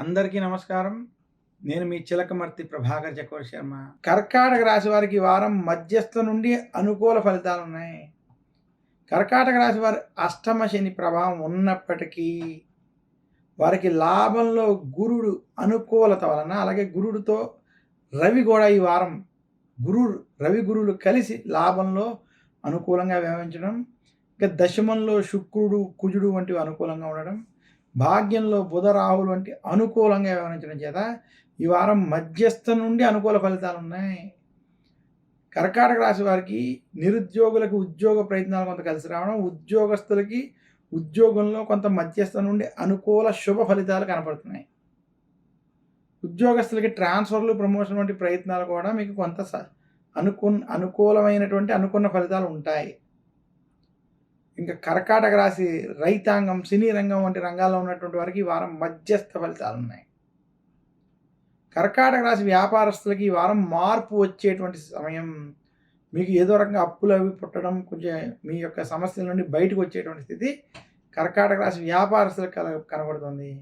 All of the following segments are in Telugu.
అందరికీ నమస్కారం. నేను మీ చిలకమర్తి ప్రభాకర్ చక్రవర్తి శర్మ. కర్కాటక రాశి వారికి ఈ వారం మధ్యస్థ నుండి అనుకూల ఫలితాలున్నాయి. కర్కాటక రాశి వారి అష్టమ శని ప్రభావం ఉన్నప్పటికీ వారికి లాభంలో గురుడు అనుకూలత వలన, అలాగే గురుడితో రవి కూడా ఈ వారం రవి గురువులు కలిసి లాభంలో అనుకూలంగా వ్యవహరించడం, ఇంకా దశమంలో శుక్రుడు కుజుడు వంటివి అనుకూలంగా ఉండడం, భాగ్యంలో బుధ రాహులు వంటి అనుకూలంగా వ్యవహరించడం చేత ఈ వారం మధ్యస్థ నుండి అనుకూల ఫలితాలు ఉన్నాయి. కర్కాటక రాశి వారికి నిరుద్యోగులకు ఉద్యోగ ప్రయత్నాలు కొంత కలిసి రావడం, ఉద్యోగస్తులకి ఉద్యోగంలో కొంత మధ్యస్థ నుండి అనుకూల శుభ ఫలితాలు కనపడుతున్నాయి. ఉద్యోగస్తులకి ట్రాన్స్ఫర్లు, ప్రమోషన్ వంటి ప్రయత్నాలు కూడా మీకు కొంత అనుకూలమైనటువంటి అనుకున్న ఫలితాలు ఉంటాయి. ఇంకా కర్కాటక రాశి రైతాంగం, సినీ రంగం వంటి రంగాల్లో ఉన్నటువంటి వారికి ఈ వారం మధ్యస్థ ఫలితాలు ఉన్నాయి. కర్కాటక రాశి వ్యాపారస్తులకి ఈ వారం మార్పు వచ్చేటువంటి సమయం. మీకు ఏదో రకంగా అప్పులు అవి పుట్టడం, కొంచెం మీ యొక్క సమస్యల నుండి బయటకు వచ్చేటువంటి స్థితి కర్కాటక రాశి వ్యాపారస్తులకు కనబడుతుంది.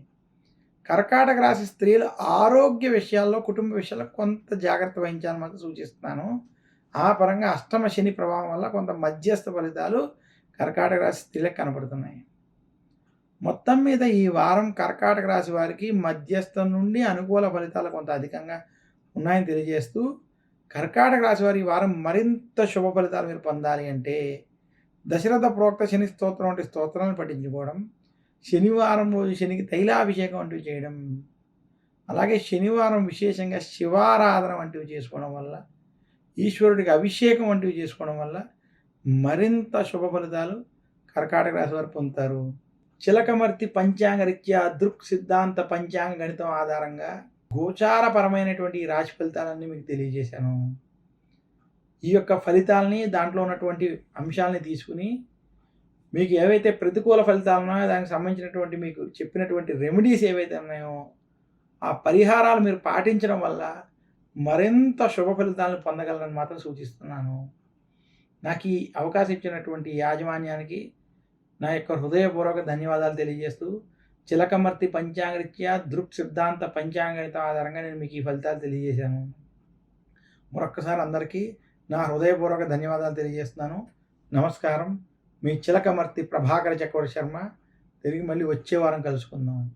కర్కాటక రాశి స్త్రీలు ఆరోగ్య విషయాల్లో, కుటుంబ విషయాల్లో కొంత జాగ్రత్త వహించాలని మాత్రం సూచిస్తున్నాను. ఆ పరంగా అష్టమ శని ప్రభావం వల్ల కొంత మధ్యస్థ ఫలితాలు కర్కాటక రాశి స్త్రీలకు కనపడుతున్నాయి. మొత్తం మీద ఈ వారం కర్కాటక రాశి వారికి మధ్యస్థం నుండి అనుకూల ఫలితాలు కొంత అధికంగా ఉన్నాయని తెలియజేస్తూ, కర్కాటక రాశి వారి ఈ వారం మరింత శుభ ఫలితాలు మీరు పొందాలి అంటే దశరథ ప్రోక్త శని స్తోత్రం వంటి స్తోత్రాలను పఠించుకోవడం, శనివారం రోజు శనికి తైలాభిషేకం వంటివి చేయడం, అలాగే శనివారం విశేషంగా శివారాధన వంటివి చేసుకోవడం వల్ల, ఈశ్వరుడికి అభిషేకం వంటివి చేసుకోవడం వల్ల మరింత శుభ ఫలితాలు కర్కాటక రాశి వారు పొందుతారు. చిలకమర్తి పంచాంగరీత్యా దృక్ సిద్ధాంత పంచాంగ గణితం ఆధారంగా గోచారపరమైనటువంటి ఈ రాశి ఫలితాలన్నీ మీకు తెలియజేశాను. ఈ యొక్క ఫలితాలని, దాంట్లో ఉన్నటువంటి అంశాలని తీసుకుని మీకు ఏవైతే ప్రతికూల ఫలితాలు ఉన్నాయో దానికి సంబంధించినటువంటి మీకు చెప్పినటువంటి రెమెడీస్ ఏవైతే ఉన్నాయో ఆ పరిహారాలు మీరు పాటించడం వల్ల మరింత శుభ ఫలితాలను పొందగలరని మాత్రం సూచిస్తున్నాను. నాకు ఈ అవకాశం ఇచ్చినటువంటి యాజమాన్యానికి నా యొక్క హృదయపూర్వక ధన్యవాదాలు తెలియజేస్తూ, చిలకమర్తి పంచాంగరీత్యా దృక్ సిద్ధాంత పంచాంగణితం ఆధారంగా నేను మీకు ఈ ఫలితాలు తెలియజేశాను. మరొక్కసారి అందరికీ నా హృదయపూర్వక ధన్యవాదాలు తెలియజేస్తున్నాను. నమస్కారం. మీ చిలకమర్తి ప్రభాకర్ చక్రవర్తి శర్మ. తిరిగి మళ్ళీ వచ్చే వారం కలుసుకుందాం.